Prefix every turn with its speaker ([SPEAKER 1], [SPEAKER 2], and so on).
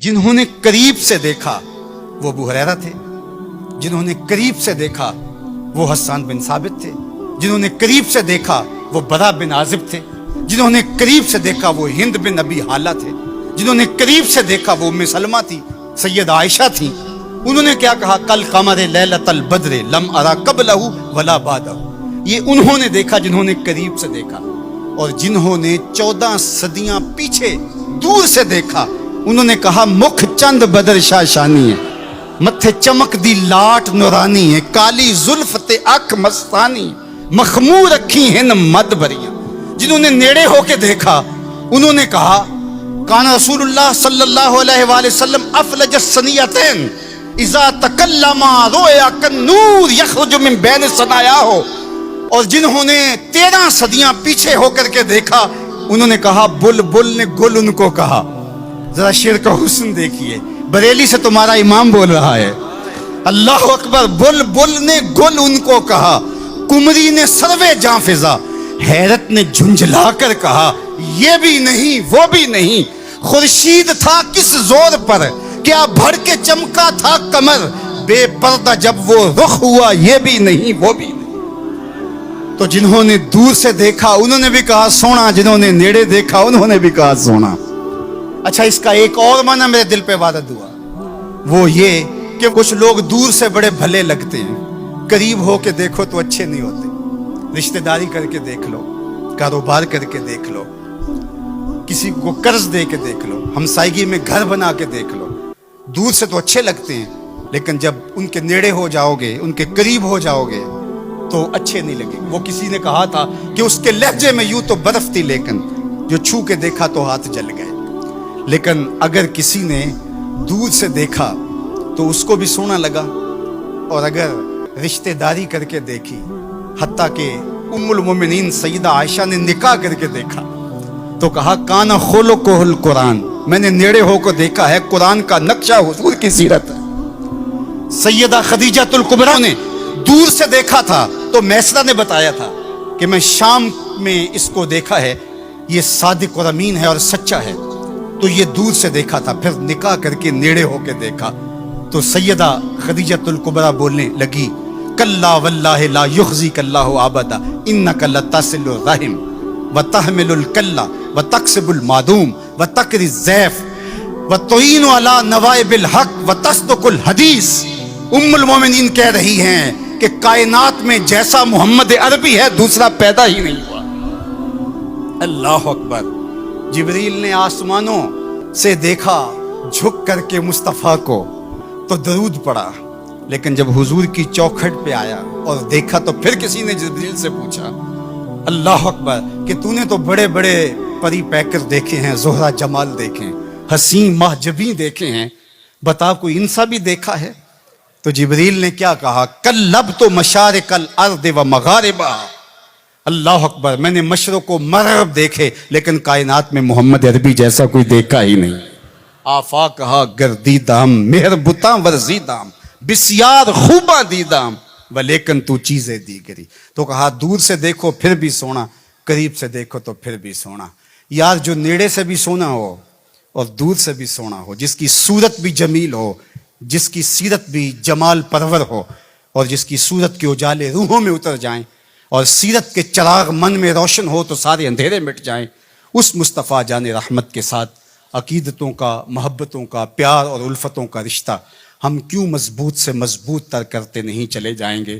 [SPEAKER 1] جنہوں نے قریب سے دیکھا وہ ابو ہریرہ تھے، جنہوں نے قریب سے دیکھا وہ حسان بن ثابت تھے، جنہوں نے قریب سے دیکھا وہ برا بن عازب تھے، جنہوں نے قریب سے دیکھا وہ ہند بن ابی حالہ تھے، جنہوں نے قریب سے دیکھا وہ ام سلمہ تھی، سید عائشہ تھیں۔ انہوں نے کیا کہا؟ کل قمر لیلۃ البدر لم ارا قبلہ ولا بعدہ۔ یہ انہوں نے دیکھا جنہوں نے قریب سے دیکھا، اور جنہوں نے 14 صدیاں پیچھے دور سے دیکھا انہوں نے کہا مکھ چند بدر شاہ شانی ہے، متھے چمک دی لاٹ نورانی ہے، کالی زلف تے اکھ مستانی، مخمور رکھی ہن مد بریاں۔ جنہوں نے نیڑے ہو کے دیکھا انہوں نے کہا کان رسول اللہ صلی اللہ علیہ وآلہ وسلم افلج السنیتین اذا تکلم رویا کالنور یخرج من بین ثنایاہ۔ اور جنہوں نے 13 صدیاں پیچھے ہو کر کے دیکھا انہوں نے کہا بلبل نے گل ان کو کہا۔ ذرا شعر کا حسن دیکھیے، بریلی سے تمہارا امام بول رہا ہے، اللہ اکبر۔ بلبل نے گل ان کو کہا، کمری نے سروے جاں فضا، حیرت نے جھنجھلا کر کہا یہ بھی نہیں وہ بھی نہیں، خورشید تھا کس زور پر، کیا بھڑ کے چمکا تھا کمر، بے پردہ جب وہ رخ ہوا یہ بھی نہیں وہ بھی نہیں۔ تو جنہوں نے دور سے دیکھا انہوں نے بھی کہا سونا، جنہوں نے نیڑے دیکھا انہوں نے بھی کہا سونا۔ اچھا، اس کا ایک اور معنی میرے دل پہ وارد ہوا، وہ یہ کہ کچھ لوگ دور سے بڑے بھلے لگتے ہیں، قریب ہو کے دیکھو تو اچھے نہیں ہوتے۔ رشتہ داری کر کے دیکھ لو، کاروبار کر کے دیکھ لو، کسی کو قرض دے کے دیکھ لو، ہمسائیگی میں گھر بنا کے دیکھ لو، دور سے تو اچھے لگتے ہیں لیکن جب ان کے نیڑے ہو جاؤ گے، ان کے قریب ہو جاؤ گے تو اچھے نہیں لگے۔ وہ کسی نے کہا تھا کہ اس کے لہجے میں یوں تو برف تھی لیکن جو چھو کے دیکھا تو ہاتھ جل گئے۔ لیکن اگر کسی نے دور سے دیکھا تو اس کو بھی سونا لگا، اور اگر رشتہ داری کر کے دیکھی، حتیٰ کہ ام المومنین سیدہ عائشہ نے نکاح کر کے دیکھا تو کہا کان خلقہ القرآن، میں نے نیڑے ہو کو دیکھا ہے قرآن کا نقشہ حضور کی سیرت ہے۔ سیدہ خدیجہ الکبریٰ نے دور سے دیکھا تھا تو میسرہ نے بتایا تھا کہ میں شام میں اس کو دیکھا ہے، یہ صادق اور امین ہے اور سچا ہے، تو یہ دور سے دیکھا تھا، پھر نکاح کر کے نیڑے ہو کے دیکھا تو سیدہ خدیجہ الکبریٰ بولنے لگی کلا واللہ لا یخزیک اللہ ابدا انک لتصل الرحم وتحمل الکلا وتکسب المعدوم وتقری الضیف وتعین علی نوائب الحق وتصدق الحدیث۔ ام المومنین کہہ رہی ہیں کہ کائنات میں جیسا محمد عربی ہے دوسرا پیدا ہی نہیں ہوا۔ اللہ اکبر۔ جبریل نے آسمانوں سے دیکھا جھک کر کے مصطفیٰ کو تو درود پڑا، لیکن جب حضور کی چوکھٹ پہ آیا اور دیکھا تو پھر کسی نے جبریل سے پوچھا اللہ اکبر کہ تو نے تو بڑے بڑے پری پیکر دیکھے ہیں، زہرہ جمال دیکھے ہیں، حسین محجبین دیکھے ہیں، بتا کوئی انسا بھی دیکھا ہے؟ تو جبریل نے کیا کہا کلبت مشارق الارض و مغاربہ۔ اللہ اکبر، میں نے مشرق و مغرب دیکھے لیکن کائنات میں محمد عربی جیسا کوئی دیکھا ہی نہیں۔ آفاق کہا گردیدام مہر بتاں ورزیدام بسیار خوباں دیدام ولیکن تو چیزیں دیگری۔ تو کہا دور سے دیکھو پھر بھی سونا، قریب سے دیکھو تو پھر بھی سونا۔ یار جو نیڑے سے بھی سونا ہو اور دور سے بھی سونا ہو، جس کی صورت بھی جمیل ہو، جس کی سیرت بھی جمال پرور ہو، اور جس کی صورت کے اجالے روحوں میں اتر جائیں اور سیرت کے چراغ من میں روشن ہو تو سارے اندھیرے مٹ جائیں، اس مصطفیٰ جان رحمت کے ساتھ عقیدتوں کا، محبتوں کا، پیار اور الفتوں کا رشتہ ہم کیوں مضبوط سے مضبوط تر کرتے نہیں چلے جائیں گے؟